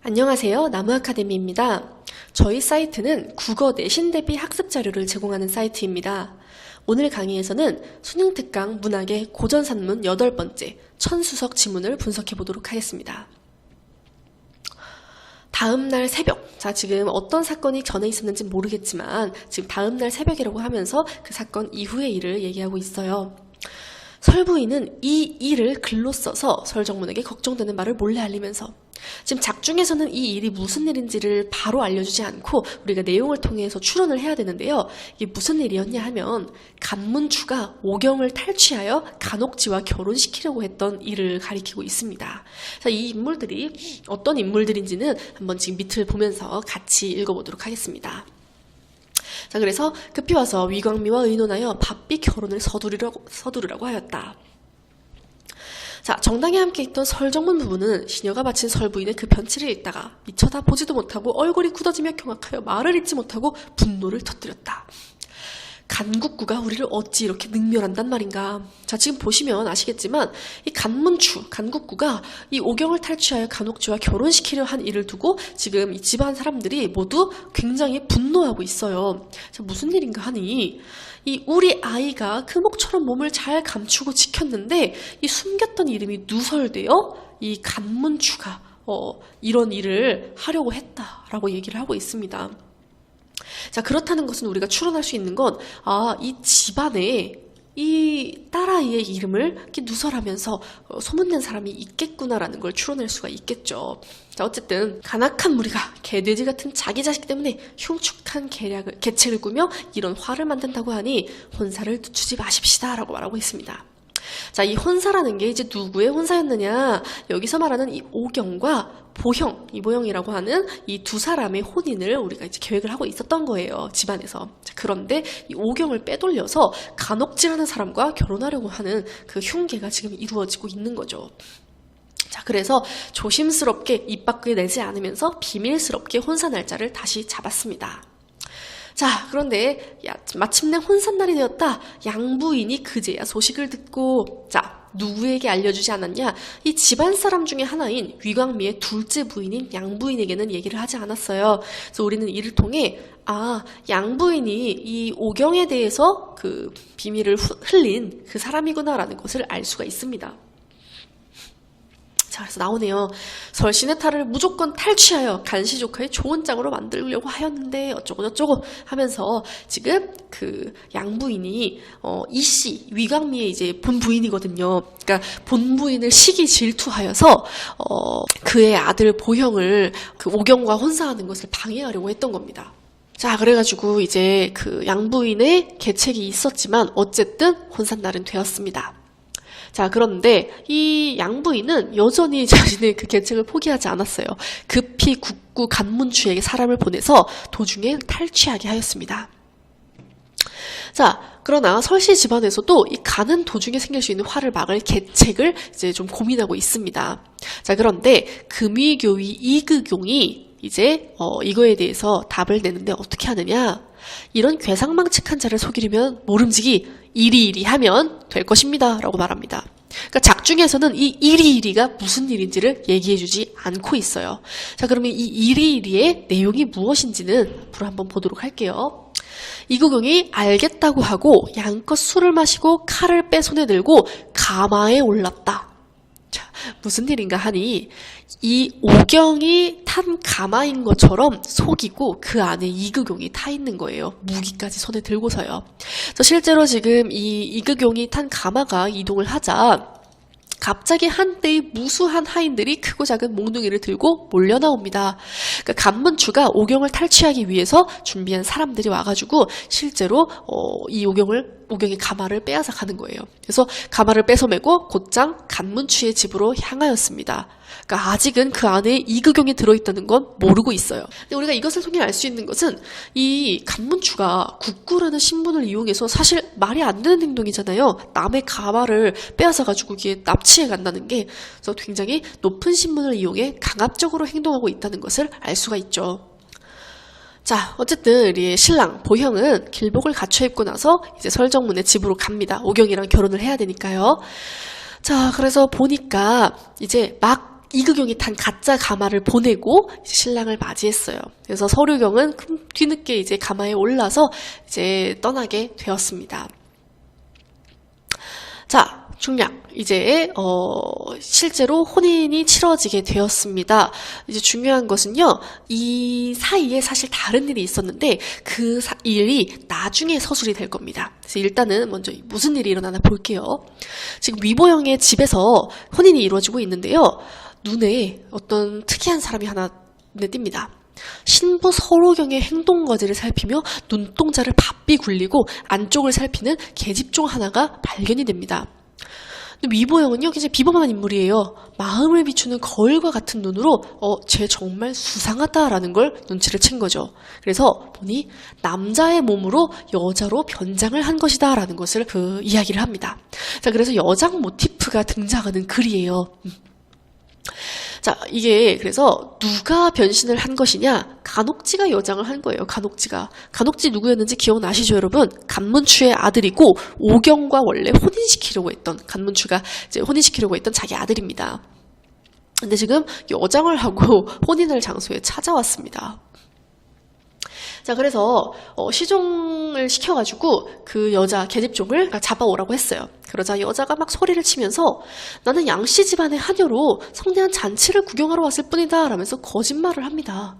안녕하세요. 나무아카데미입니다. 저희 사이트는 국어 내신 대비 학습 자료를 제공하는 사이트입니다. 오늘 강의에서는 수능특강 문학의 고전산문 8번째 천수석 지문을 분석해 보도록 하겠습니다. 다음날 새벽, 지금 어떤 사건이 전에 있었는지 모르겠지만 지금 다음날 새벽이라고 하면서 그 사건 이후의 일을 얘기하고 있어요. 설부인은 이 일을 글로 써서 설정문에게 걱정되는 말을 몰래 알리면서 지금 작중에서는 이 일이 무슨 일인지를 바로 알려주지 않고 우리가 내용을 통해서 추론을 해야 되는데요. 이게 무슨 일이었냐 하면 간문추가 오경을 탈취하여 간옥지와 결혼시키려고 했던 일을 가리키고 있습니다. 자, 이 인물들이 어떤 인물들인지는 한번 지금 밑을 보면서 같이 읽어보도록 하겠습니다. 자, 그래서 급히 와서 위광미와 의논하여 바삐 결혼을 서두르라고 하였다. 자, 정당에 함께 있던 설정문 부부는 시녀가 바친 설부인의 그 편지를 읽다가 미처 다 보지도 못하고 얼굴이 굳어지며 경악하여 말을 잇지 못하고 분노를 터뜨렸다. 간국구가 우리를 어찌 이렇게 능멸한단 말인가. 자, 지금 보시면 아시겠지만 이 간문추, 간국구가 이 오경을 탈취하여 간옥지와 결혼시키려 한 일을 두고 지금 이 집안 사람들이 모두 굉장히 분노하고 있어요. 자, 무슨 일인가 하니 이 우리 아이가 금옥처럼 몸을 잘 감추고 지켰는데 이 숨겼던 이름이 누설되어 이 간문추가 이런 일을 하려고 했다라고 얘기를 하고 있습니다. 자, 그렇다는 것은 우리가 추론할 수 있는 건, 이 집안에 이 딸아이의 이름을 이렇게 누설하면서 소문낸 사람이 있겠구나라는 걸 추론할 수가 있겠죠. 자, 어쨌든 간악한 무리가 개돼지 같은 자기 자식 때문에 흉측한 계책을 꾸며 이런 화를 만든다고 하니 혼사를 늦추지 마십시다라고 말하고 있습니다. 자, 이 혼사라는 게 이제 누구의 혼사였느냐? 여기서 말하는 이 오경과 보형, 이보형이라고 하는 이 두 사람의 혼인을 우리가 이제 계획을 하고 있었던 거예요, 집안에서. 자, 그런데 이 오경을 빼돌려서 간옥지라는 사람과 결혼하려고 하는 그 흉계가 지금 이루어지고 있는 거죠. 자, 그래서 조심스럽게 입 밖에 내지 않으면서 비밀스럽게 혼사 날짜를 다시 잡았습니다. 자, 그런데 마침내 혼산날이 되었다. 양부인이 그제야 소식을 듣고, 자, 누구에게 알려주지 않았냐? 이 집안 사람 중에 하나인 위광미의 둘째 부인인 양부인에게는 얘기를 하지 않았어요. 그래서 우리는 이를 통해 양부인이 이 오경에 대해서 그 비밀을 흘린 그 사람이구나라는 것을 알 수가 있습니다. 자, 그래서 나오네요. 설신의 탈을 무조건 탈취하여 간시 조카의 좋은 짝으로 만들려고 하였는데 어쩌고 하면서 지금 그 양부인이 이씨 위광미의 이제 본부인이거든요. 그러니까 본부인을 시기 질투하여서 그의 아들 보형을 그 오경과 혼사하는 것을 방해하려고 했던 겁니다. 자, 그래가지고 이제 그 양부인의 계책이 있었지만 어쨌든 혼산날은 되었습니다. 자, 그런데 이 양부인은 여전히 자신의 그 계책을 포기하지 않았어요. 급히 국구 간문추에게 사람을 보내서 도중에 탈취하게 하였습니다. 자, 그러나 설씨 집안에서도 이 가는 도중에 생길 수 있는 화를 막을 계책을 이제 좀 고민하고 있습니다. 자, 그런데 금위교위 이극용이 이제 이거에 대해서 답을 내는데 어떻게 하느냐? 이런 괴상망측한 자를 속이려면 모름지기 이리이리 하면 될 것입니다 라고 말합니다. 그러니까 작중에서는 이 이리이리가 무슨 일인지를 얘기해주지 않고 있어요. 자, 그러면 이 이리이리의 내용이 무엇인지는 앞으로 한번 보도록 할게요. 이구경이 알겠다고 하고 양껏 술을 마시고 칼을 빼 손에 들고 가마에 올랐다. 자, 무슨 일인가 하니 이 오경이 탄 가마인 것처럼 속이고 그 안에 이극용이 타 있는 거예요. 무기까지 손에 들고서요. 그래서 실제로 지금 이 이극용이 탄 가마가 이동을 하자 갑자기 한때의 무수한 하인들이 크고 작은 몽둥이를 들고 몰려 나옵니다. 그러니까 간문추가 오경을 탈취하기 위해서 준비한 사람들이 와가지고 실제로 이 오경의 가마를 빼앗아 가는 거예요. 그래서 가마를 뺏어매고 곧장 간문추의 집으로 향하였습니다. 그러니까 아직은 그 안에 이극용이 들어있다는 건 모르고 있어요. 근데 우리가 이것을 통해 알 수 있는 것은 이 간문추가 국구라는 신분을 이용해서 사실 말이 안 되는 행동이잖아요. 남의 가마를 빼앗아가지고 이게 납치해 간다는 게 그래서 굉장히 높은 신분을 이용해 강압적으로 행동하고 있다는 것을 알 수가 있죠. 자, 어쨌든 우리 신랑 보형은 길복을 갖춰 입고 나서 이제 설정문의 집으로 갑니다. 오경이랑 결혼을 해야 되니까요. 자, 그래서 보니까 이제 막 이극용이 탄 가짜 가마를 보내고 이제 신랑을 맞이했어요. 그래서 서류경은 뒤늦게 이제 가마에 올라서 이제 떠나게 되었습니다. 자, 중략. 이제 실제로 혼인이 치러지게 되었습니다. 이제 중요한 것은요, 이 사이에 사실 다른 일이 있었는데 그 일이 나중에 서술이 될 겁니다. 그래서 일단은 먼저 무슨 일이 일어나나 볼게요. 지금 위보영의 집에서 혼인이 이루어지고 있는데요. 눈에 어떤 특이한 사람이 하나 눈에 띕니다. 신부 서로경의 행동거지를 살피며 눈동자를 바삐 굴리고 안쪽을 살피는 계집종 하나가 발견이 됩니다. 위보영은요, 굉장히 비범한 인물이에요. 마음을 비추는 거울과 같은 눈으로 쟤 정말 수상하다라는 걸 눈치를 챈 거죠. 그래서 보니 남자의 몸으로 여자로 변장을 한 것이다 라는 것을 이야기를 합니다. 자, 그래서 여장 모티프가 등장하는 글이에요. 자, 이게 그래서 누가 변신을 한 것이냐? 간옥지가 여장을 한 거예요. 간옥지 누구였는지 기억나시죠, 여러분? 간문추의 아들이고 오경과 원래 혼인시키려고 했던, 간문추가 이제 혼인시키려고 했던 자기 아들입니다. 근데 지금 여장을 하고 혼인할 장소에 찾아왔습니다. 자, 그래서 시종을 시켜가지고 그 여자 계집종을 잡아오라고 했어요. 그러자 여자가 막 소리를 치면서 나는 양씨 집안의 하녀로 성대한 잔치를 구경하러 왔을 뿐이다 라면서 거짓말을 합니다.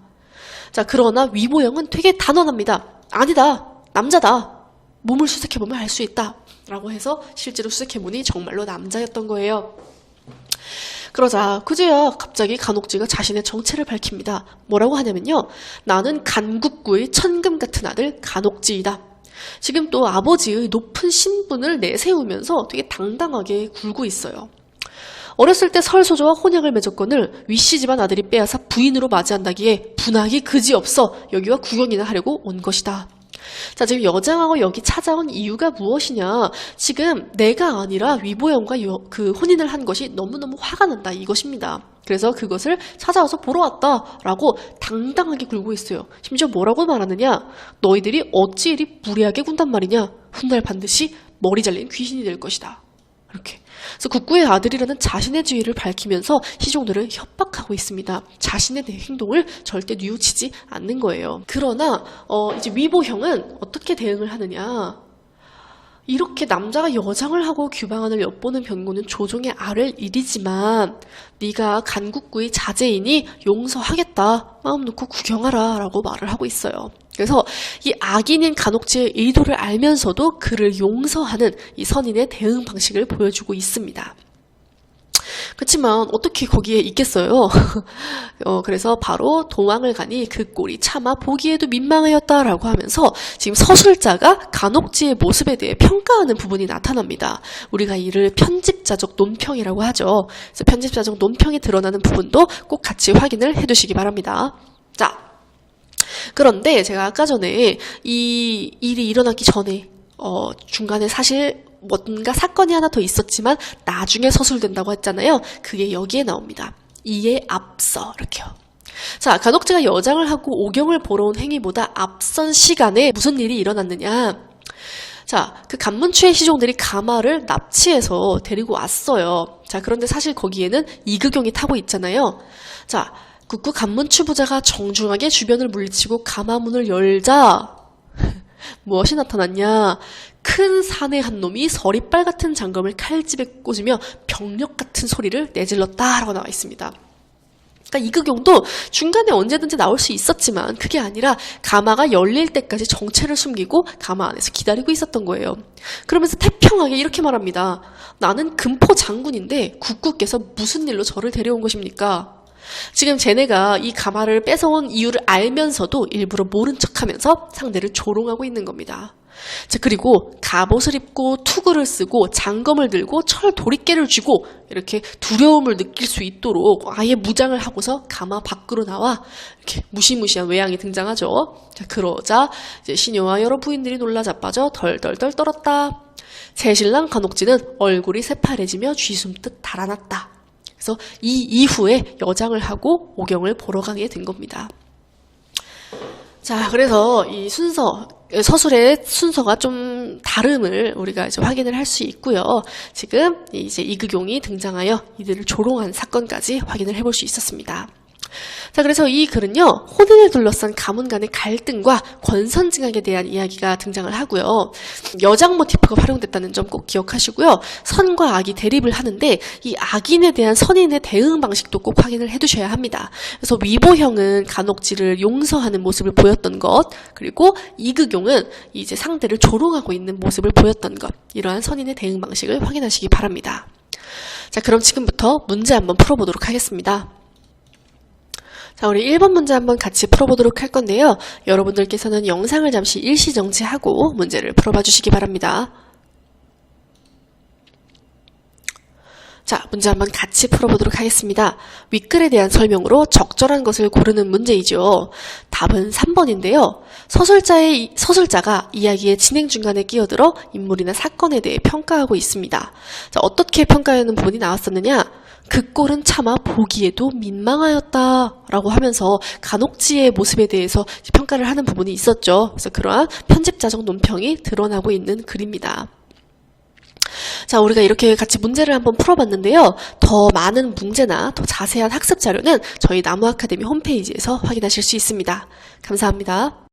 자, 그러나 위보영은 되게 단언합니다. 아니다, 남자다. 몸을 수색해보면 알 수 있다 라고 해서 실제로 수색해보니 정말로 남자였던 거예요. 그러자 그제야 갑자기 간옥지가 자신의 정체를 밝힙니다. 뭐라고 하냐면요. 나는 간국구의 천금 같은 아들 간옥지이다. 지금 또 아버지의 높은 신분을 내세우면서 되게 당당하게 굴고 있어요. 어렸을 때 설소조와 혼약을 맺었거늘 위씨 집안 아들이 빼앗아 부인으로 맞이한다기에 분하기 그지없어 여기와 구경이나 하려고 온 것이다. 자, 지금 여장하고 여기 찾아온 이유가 무엇이냐? 지금 내가 아니라 위보영과 그 혼인을 한 것이 너무너무 화가 난다 이것입니다. 그래서 그것을 찾아와서 보러 왔다라고 당당하게 굴고 있어요. 심지어 뭐라고 말하느냐? 너희들이 어찌 이리 무리하게 군단 말이냐? 훗날 반드시 머리 잘린 귀신이 될 것이다. 이렇게. 그래서 국구의 아들이라는 자신의 지위를 밝히면서 시종들을 협박하고 있습니다. 자신의 행동을 절대 뉘우치지 않는 거예요. 그러나 이제 위보형은 어떻게 대응을 하느냐? 이렇게 남자가 여장을 하고 규방안을 엿보는 변고는 조종의 아랠 일이지만 네가 간국구의 자제이니 용서하겠다. 마음 놓고 구경하라 라고 말을 하고 있어요. 그래서 이 악인인 간옥지의 의도를 알면서도 그를 용서하는 이 선인의 대응 방식을 보여주고 있습니다. 그렇지만 어떻게 거기에 있겠어요? 그래서 바로 도망을 가니 그 꼴이 차마 보기에도 민망하였다라고 하면서 지금 서술자가 간옥지의 모습에 대해 평가하는 부분이 나타납니다. 우리가 이를 편집자적 논평이라고 하죠. 그래서 편집자적 논평이 드러나는 부분도 꼭 같이 확인을 해두시기 바랍니다. 자, 그런데 제가 아까 전에 이 일이 일어나기 전에 중간에 사실 뭔가 사건이 하나 더 있었지만 나중에 서술된다고 했잖아요. 그게 여기에 나옵니다. 이에 앞서 이렇게요. 자, 간옥지가 여장을 하고 오경을 보러 온 행위보다 앞선 시간에 무슨 일이 일어났느냐. 자, 그 간문추의 시종들이 가마를 납치해서 데리고 왔어요. 자, 그런데 사실 거기에는 이극용이 타고 있잖아요. 자, 국구 간문추 부자가 정중하게 주변을 물리치고 가마문을 열자 무엇이 나타났냐? 큰 사내 한 놈이 서리빨 같은 장검을 칼집에 꽂으며 병력 같은 소리를 내질렀다라고 나와 있습니다. 그러니까 이극용도 중간에 언제든지 나올 수 있었지만 그게 아니라 가마가 열릴 때까지 정체를 숨기고 가마 안에서 기다리고 있었던 거예요. 그러면서 태평하게 이렇게 말합니다. 나는 금포 장군인데 국구께서 무슨 일로 저를 데려온 것입니까? 지금 쟤네가 이 가마를 뺏어온 이유를 알면서도 일부러 모른 척하면서 상대를 조롱하고 있는 겁니다. 자, 그리고 갑옷을 입고 투구를 쓰고 장검을 들고 철 도리깨를 쥐고 이렇게 두려움을 느낄 수 있도록 아예 무장을 하고서 가마 밖으로 나와 이렇게 무시무시한 외양이 등장하죠. 자, 그러자 이제 시녀와 여러 부인들이 놀라 자빠져 덜덜덜 떨었다. 새 신랑 간옥지는 얼굴이 새파래지며 쥐숨듯 달아났다. 그래서 이 이후에 여장을 하고 오경을 보러 가게 된 겁니다. 자, 그래서 이 서술의 순서가 좀 다름을 우리가 이제 확인을 할 수 있고요. 지금 이제 이극용이 등장하여 이들을 조롱한 사건까지 확인을 해볼 수 있었습니다. 자, 그래서 이 글은요, 혼인을 둘러싼 가문 간의 갈등과 권선징악에 대한 이야기가 등장을 하고요. 여장 모티프가 활용됐다는 점 꼭 기억하시고요. 선과 악이 대립을 하는데 이 악인에 대한 선인의 대응 방식도 꼭 확인을 해두셔야 합니다. 그래서 위보형은 간옥지를 용서하는 모습을 보였던 것, 그리고 이극용은 이제 상대를 조롱하고 있는 모습을 보였던 것, 이러한 선인의 대응 방식을 확인하시기 바랍니다. 자, 그럼 지금부터 문제 한번 풀어보도록 하겠습니다. 자, 우리 1번 문제 한번 같이 풀어보도록 할 건데요. 여러분들께서는 영상을 잠시 일시 정지하고 문제를 풀어봐 주시기 바랍니다. 자, 문제 한번 같이 풀어보도록 하겠습니다. 윗글에 대한 설명으로 적절한 것을 고르는 문제이죠. 답은 3번인데요. 서술자가 이야기의 진행 중간에 끼어들어 인물이나 사건에 대해 평가하고 있습니다. 자, 어떻게 평가하는 부분이 나왔었느냐? 그 꼴은 차마 보기에도 민망하였다 라고 하면서 간옥지의 모습에 대해서 평가를 하는 부분이 있었죠. 그래서 그러한 편집자적 논평이 드러나고 있는 글입니다. 자, 우리가 이렇게 같이 문제를 한번 풀어봤는데요. 더 많은 문제나 더 자세한 학습 자료는 저희 나무 아카데미 홈페이지에서 확인하실 수 있습니다. 감사합니다.